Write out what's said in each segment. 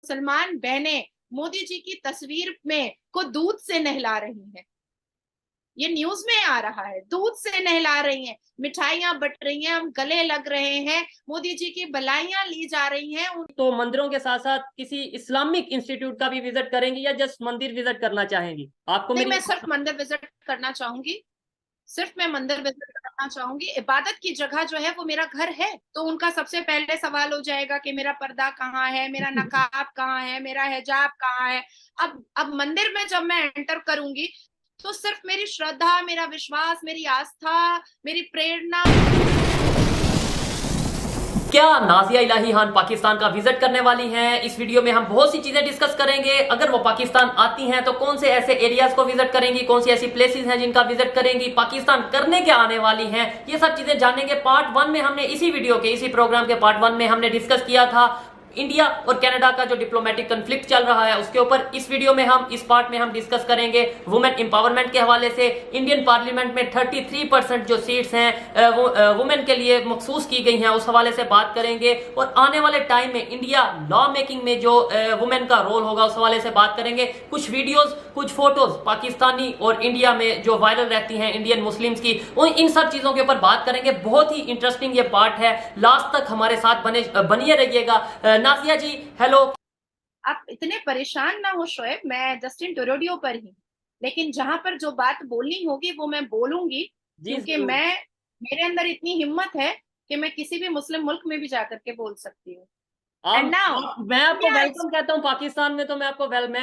मुसलमान बहनें मोदी जी की तस्वीर में को दूध से नहला रही हैं। ये न्यूज में आ रहा है, दूध से नहला रही हैं, मिठाइयां बट रही हैं, हम गले लग रहे हैं, मोदी जी की बलाइयां ली जा रही हैं। तो मंदिरों के साथ साथ किसी इस्लामिक इंस्टीट्यूट का भी विजिट करेंगी या जस्ट मंदिर विजिट करना चाहेंगी? आपको नहीं, मेरी मैं सिर्फ मंदिर विजिट करना चाहूंगी। सिर्फ मैं मंदिर विजिट करना चाहूंगी। इबादत की जगह जो है वो मेरा घर है, तो उनका सबसे पहले सवाल हो जाएगा कि मेरा पर्दा कहाँ है, मेरा नकाब कहाँ है, मेरा हिजाब कहाँ है। अब मंदिर में जब मैं एंटर करूंगी तो सिर्फ मेरी श्रद्धा, मेरा विश्वास, मेरी आस्था, मेरी प्रेरणा। क्या नाजिया इलाही खान पाकिस्तान का विजिट करने वाली हैं? इस वीडियो में हम बहुत सी चीजें डिस्कस करेंगे। अगर वो पाकिस्तान आती हैं तो कौन से ऐसे एरियाज को विजिट करेंगी, कौन सी ऐसी प्लेसेस हैं जिनका विजिट करेंगी, पाकिस्तान करने क्या आने वाली हैं, ये सब चीजें जानेंगे। पार्ट 1 में हमने इसी प्रोग्राम के पार्ट 1 में हमने डिस्कस किया था इंडिया और कनाडा का जो डिप्लोमेटिक कॉन्फ्लिक्ट चल रहा है उसके ऊपर। इस वीडियो में इस पार्ट में हम डिस्कस करेंगे वुमेन एम्पावरमेंट के हवाले से। इंडियन पार्लियामेंट में 33% जो सीट्स हैं वो वुमेन के लिए मखसूस की गई हैं, उस हवाले से बात करेंगे। और आने वाले टाइम में इंडिया लॉ मेकिंग में जो वुमेन का रोल होगा उस हवाले से बात करेंगे। कुछ वीडियोज, कुछ फोटोज पाकिस्तानी और इंडिया में जो वायरल रहती हैं इंडियन मुस्लिम्स की, इन सब चीजों के ऊपर बात करेंगे। बहुत ही इंटरेस्टिंग ये पार्ट है, लास्ट तक हमारे साथ बनिए रहिएगा। नाजिया जी, हेलो। आप इतने परेशान ना हो शोएब, मैं जस्टिन टोरोडियो पर ही, लेकिन जहां पर जो बात बोलनी होगी वो मैं बोलूंगी, जी क्योंकि जरूर। मेरे अंदर इतनी हिम्मत है कि मैं किसी भी मुस्लिम मुल्क में भी जाकर के बोल सकती हूँ। एंड नाउ मैं आपको इंडिया इज। वेलकम कहता हूँ पाकिस्तान में, तो मैं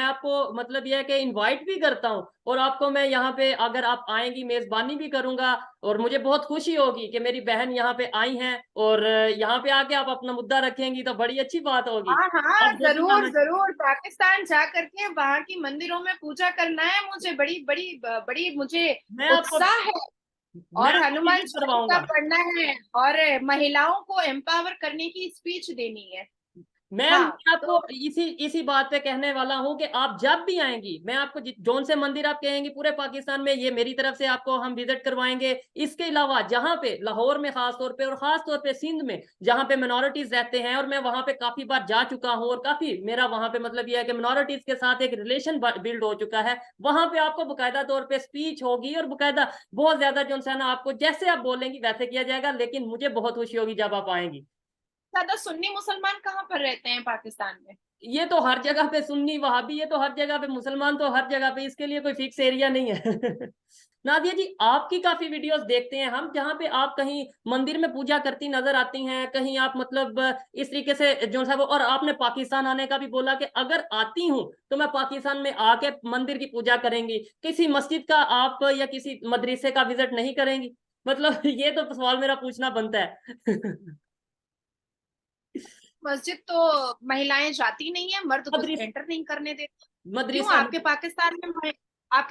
आपको मतलब यह है कि इनवाइट भी करता हूँ और आपको मैं यहाँ पे अगर आप आएंगी मेजबानी भी करूंगा। और मुझे बहुत खुशी होगी कि मेरी बहन यहाँ पे आई हैं और यहाँ पे आके आप अपना मुद्दा रखेंगी तो बड़ी अच्छी बात होगी। हाँ हाँ, आप जब भी जरूर आना। जरूर, पाकिस्तान जा करके वहां की मंदिरों में पूजा करना है मुझे, बड़ी बड़ी बड़ी मुझे मैं आपको उत्साह है। मैं और आपको हनुमान विजिट चालीसा करवाऊंगा। पढ़ना है और महिलाओं को एम्पावर करने की स्पीच देनी है। मैं हाँ आपको तो इसी इसी बात पे कहने वाला हूँ कि आप जब भी आएंगी मैं आपको जौन से मंदिर आप कहेंगी पूरे पाकिस्तान में, ये मेरी तरफ से आपको हम विजिट करवाएंगे। इसके अलावा जहाँ पे लाहौर में खास तौर पे और खास तौर पे सिंध में जहाँ पे मिनोरिटीज रहते हैं, और मैं वहां पे काफी बार जा चुका हूँ और काफी मेरा वहां पे मतलब यह है कि मिनोरिटीज के साथ एक रिलेशन बिल्ड हो चुका है। वहां पे आपको बाकायदा तौर पे स्पीच होगी और बाकायदा बहुत ज्यादा जो है ना, आपको जैसे आप बोलेंगी वैसे किया जाएगा। लेकिन मुझे बहुत खुशी होगी जब आप आएंगी। ज्यादा सुन्नी मुसलमान कहाँ पर रहते हैं पाकिस्तान में? ये तो हर जगह पे सुन्नी वहाबी, ये तो हर जगह पे मुसलमान, तो हर जगह पे, इसके लिए कोई फिक्स एरिया नहीं है। नादिया जी, आपकी काफी वीडियोस देखते हैं हम जहाँ पे आप कहीं मंदिर में पूजा करती नजर आती हैं, कहीं आप मतलब इस तरीके से जो है वो। और आपने पाकिस्तान आने का भी बोला कि अगर आती हूँ तो मैं पाकिस्तान में आके मंदिर की पूजा करेंगी, किसी मस्जिद का आप या किसी मदरसे का विजिट नहीं करेंगी? मतलब ये तो सवाल मेरा पूछना बनता है। मस्जिद तो महिलाएं जाती नहीं है, मर्द घुस मदरस एंटर नहीं करने देते। क्यों, मदरसा आपके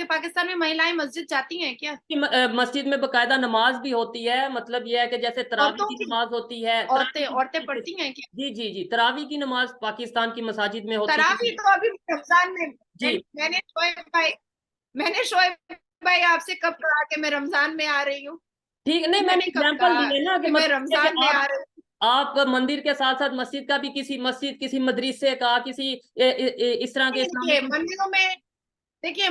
पाकिस्तान में महिलाएं मस्जिद जाती हैं क्या? मस्जिद में बकायदा नमाज भी होती है। मतलब यह है कि जैसे तरावी औरतों की की, नमाज होती है, औरतें तरावी औरतें पढ़ती हैं क्या? जी जी जी, तरावी की नमाज पाकिस्तान की मसाजिद में होती तरावी है। तो अभी रमजान में जी मैंने शोएब भाई आपसे कब कहा कि मैं रमजान में आ रही हूँ? ठीक, नहीं मैंने मैंने कब एग्जांपल कहा दिए ना कि कि मैं मतलब ये है रमजान कि में आ रही हूँ? आप मंदिर के साथ साथ मस्जिद का भी, किसी मस्जिद किसी मदरसे का किसी इस तरह के देखिए इस्लामिक। मंदिरों में, देखिए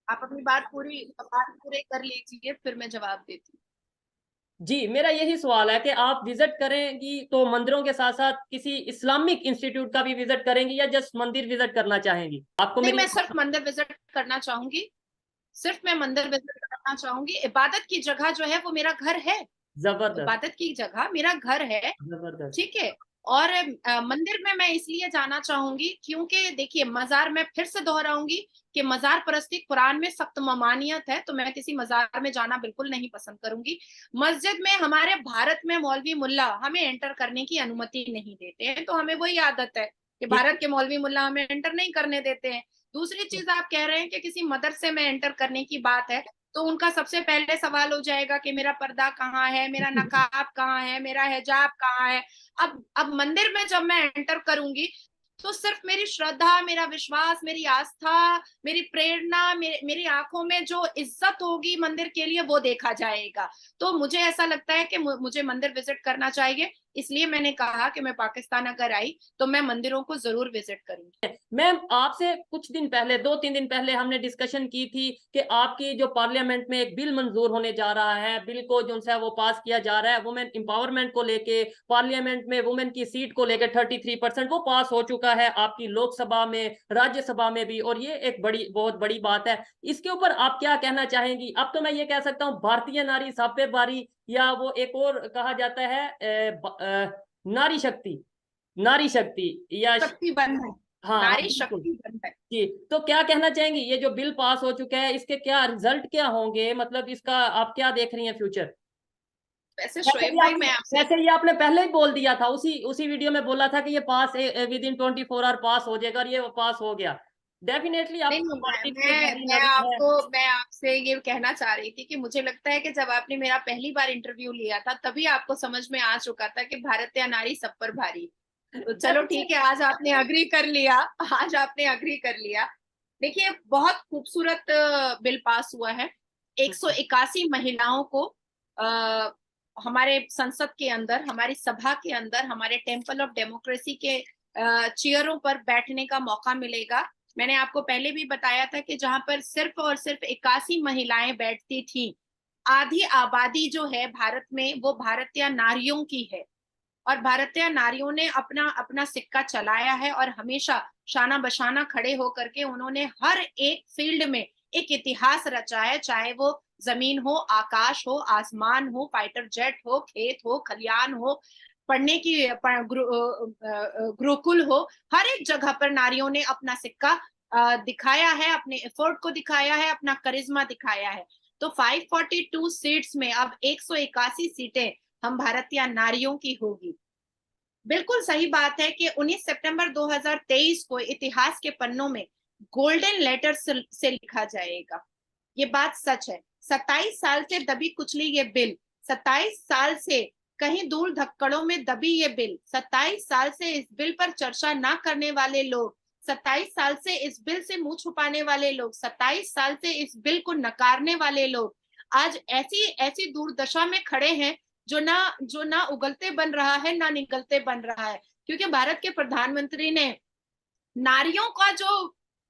आप अपनी बात पूरे कर लीजिए, फिर मैं जवाब देती हूँ। जी, मेरा यही सवाल है कि आप विजिट करेंगी तो मंदिरों के साथ साथ किसी इस्लामिक इंस्टीट्यूट का भी विजिट करेंगी या जस्ट मंदिर विजिट करना चाहेंगी? आपको नहीं, मेरी मैं सिर्फ मंदिर विजिट करना चाहूंगी। सिर्फ मैं मंदिर विजिट करना चाहूंगी। इबादत की जगह जो है वो मेरा घर है। जबरदस्त। इबादत की जगह मेरा घर है। जबरदस्त। ठीक है। और मंदिर में मैं इसलिए जाना चाहूंगी क्योंकि देखिए, मजार, मैं फिर से दोहराऊंगी कि मजार परस्ती कुरान में सख्त ममानियत है, तो मैं किसी मजार में जाना बिल्कुल नहीं पसंद करूंगी। मस्जिद में हमारे भारत में मौलवी मुल्ला हमें एंटर करने की अनुमति नहीं देते हैं, तो हमें वही आदत है कि ठीक। भारत के मौलवी मुल्ला हमें एंटर नहीं करने देते हैं। दूसरी चीज, आप कह रहे हैं कि किसी मदरसे में एंटर करने की बात है, तो उनका सबसे पहले सवाल हो जाएगा कि मेरा पर्दा कहाँ है, मेरा नकाब कहाँ है, मेरा हिजाब कहाँ है। अब मंदिर में जब मैं एंटर करूंगी तो सिर्फ मेरी श्रद्धा, मेरा विश्वास, मेरी आस्था, मेरी प्रेरणा, मेरी आंखों में जो इज्जत होगी मंदिर के लिए वो देखा जाएगा। तो मुझे ऐसा लगता है कि मुझे मंदिर विजिट करना चाहिए। इसलिए मैंने कहा कि मैं पाकिस्तान अगर आई तो मैं मंदिरों को जरूर विजिट करूंगी। मैम, आपसे कुछ दिन पहले, 2-3 दिन पहले हमने डिस्कशन की थी कि आपकी जो पार्लियामेंट में एक बिल मंजूर होने जा रहा है, बिल को जो है वो पास किया जा रहा है वुमेन एम्पावरमेंट को लेके, पार्लियामेंट में वुमेन की सीट को लेकर 33% वो पास हो चुका है आपकी लोकसभा में, राज्यसभा में भी, और ये एक बड़ी, बहुत बड़ी बात है। इसके ऊपर आप क्या कहना चाहेंगी? अब तो मैं ये कह सकता हूँ भारतीय नारी साफे बारी, या वो एक और कहा जाता है नारी शक्ति, नारी शक्ति या शक्ति बंधन, हाँ हाँ नारी बिल्कुल। शक्ति बंधन। जी, तो क्या कहना चाहेंगी, ये जो बिल पास हो चुका है इसके क्या रिजल्ट क्या होंगे, मतलब इसका आप क्या देख रही हैं फ्यूचर? वैसे वैसे शोएब ये भाई आपने मैं आपसे, वैसे ये आपने पहले ही बोल दिया था, उसी उसी वीडियो में बोला था कि ये पास विद इन 24 आवर पास हो जाएगा, और ये पास हो गया। डेफिनेटली नहीं आपको नहीं, पॉलिटिक्स में गहरी नॉलेज है। मैं आपसे ये कहना चाह रही थी कि मुझे लगता है कि जब आपने मेरा पहली बार इंटरव्यू लिया था तभी आपको समझ में आ चुका था कि भारतीय नारी सब पर भारी। तो चलो ठीक है, आज आपने अग्री कर लिया, आज आपने अग्री कर लिया। देखिए, बहुत खूबसूरत बिल पास हुआ है। 181 महिलाओं को आ, हमारे संसद के अंदर, हमारी सभा के अंदर, हमारे टेम्पल ऑफ डेमोक्रेसी के चेयरों पर बैठने का मौका मिलेगा। मैंने आपको पहले भी बताया था कि जहां पर सिर्फ और सिर्फ 81 महिलाएं बैठती थी, आधी आबादी जो है भारत में वो भारतीय नारियों की है। और भारतीय नारियों ने अपना अपना सिक्का चलाया है और हमेशा शाना बशाना खड़े होकर के उन्होंने हर एक फील्ड में एक इतिहास रचा है, चाहे वो जमीन हो, आकाश हो, आसमान हो, फाइटर जेट हो, खेत हो, खलियान हो, पढ़ने की गुरुकुल हो, हर एक जगह पर नारियों ने अपना सिक्का दिखाया है, अपने एफर्ट को दिखाया है, अपना करिश्मा दिखाया है। तो 542 सीट्स में अब 181 सीटें हम भारतीय नारियों की होगी। बिल्कुल सही बात है कि 19 सितंबर 2023 को इतिहास के पन्नों में गोल्डन लेटर से लिखा जाएगा। ये बात सच है। 27 साल से दबी कुचली ये बिल, 27 साल से कहीं दूर धक्कड़ों में दबी ये बिल, 27 साल से इस बिल पर चर्चा ना करने वाले लोग, 27 साल से इस बिल से मुंह छुपाने वाले लोग, 27 साल से इस बिल को नकारने वाले लोग आज ऐसी ऐसी दुर्दशा में खड़े हैं जो ना उगलते बन रहा है ना निगलते बन रहा है। क्योंकि भारत के प्रधानमंत्री ने नारियों का जो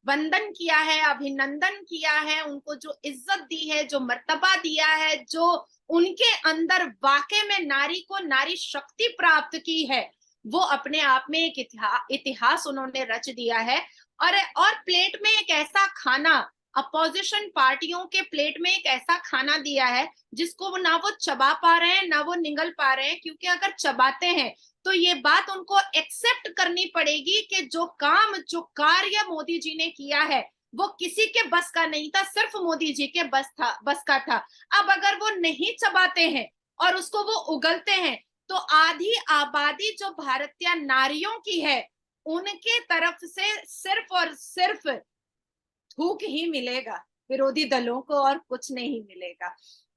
वंदन किया है, अभिनंदन किया है, उनको जो इज्जत दी है, जो मर्तबा दिया है, जो उनके अंदर वाकई में नारी को नारी शक्ति प्राप्त की है, वो अपने आप में एक इतिहास उन्होंने रच दिया है। और प्लेट में एक ऐसा खाना, अपोजिशन पार्टियों के प्लेट में एक ऐसा खाना दिया है जिसको वो ना वो चबा पा रहे हैं ना वो निगल पा रहे हैं। क्योंकि अगर चबाते हैं तो ये बात उनको एक्सेप्ट करनी पड़ेगी कि जो काम, जो कार्य मोदी जी ने किया है वो किसी के बस का नहीं था, सिर्फ मोदी जी के बस का था। अब अगर वो नहीं चबाते हैं और उसको वो उगलते हैं तो आधी आबादी जो भारतीय नारियों की है उनके तरफ से सिर्फ और सिर्फ थूक ही मिलेगा, विरोधी दलों को और कुछ नहीं मिलेगा।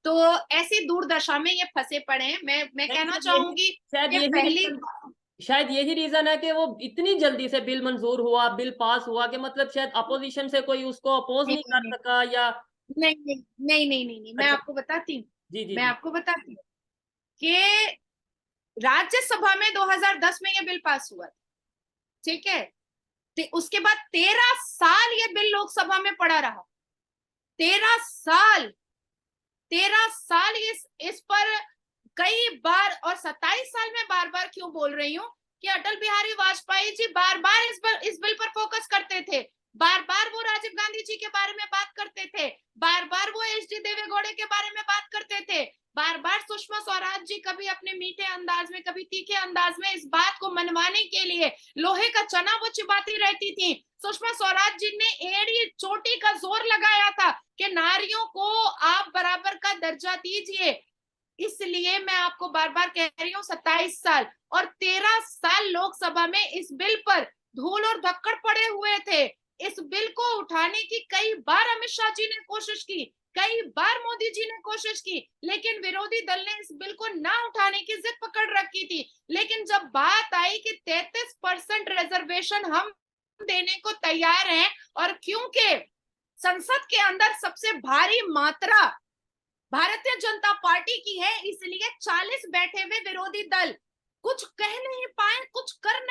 तो ऐसी दुर्दशा में ये फंसे पड़े हैं। मैं कहना चाहूंगी शायद कि यही पहली, रीजन शायद यही रीजन है कि वो इतनी जल्दी से बिल मंजूर हुआ, बिल पास हुआ, कि मतलब शायद अपोजिशन से कोई उसको अपोज नहीं नहीं कर नहीं सका, या नहीं नहीं नहीं नहीं नहीं नहीं, मैं अच्छा। आपको बताती हूँ, जी जी मैं जी। आपको बताती हूँ कि राज्यसभा में 2010 में ये बिल पास हुआ था, ठीक है। तो उसके बाद 13 साल ये बिल लोकसभा में पड़ा रहा, 13 साल, 13 साल इस पर कई बार। और 27 साल में बार बार क्यों बोल रही हूँ कि अटल बिहारी वाजपेयी जी बार बार इस बिल पर फोकस करते थे, बार बार वो राजीव गांधी जी के बारे में बात करते थे, बार बार वो एच डी देवेगौड़े के बारे में बात करते थे, बार बार सुषमा स्वराज जी कभी अपने मीठे अंदाज में कभी तीखे अंदाज में इस बात को मनवाने के लिए लोहे का चना वो चिबाती रहती थी। सुषमा स्वराज जी ने एड़ी चोटी का जोर लगाया था कि नारियों को आप बराबर का दर्जा दीजिए। इसलिए मैं आपको बार बार कह रही हूँ, 27 साल और 13 साल लोकसभा में इस बिल पर धूल और धक्कड़ पड़े हुए थे। इस बिल को उठाने की कई बार अमित शाह जी ने कोशिश की, कई बार मोदी जी ने कोशिश की, लेकिन विरोधी दल ने इस बिल को ना उठाने की जिद पकड़ रखी थी। लेकिन जब बात आई कि 33% रिजर्वेशन हम देने को तैयार हैं, और क्योंकि संसद के अंदर सबसे भारी मात्रा भारतीय जनता पार्टी की है, इसलिए 40 बैठे हुए विरोधी दल कुछ कह नहीं पाए, कुछ कर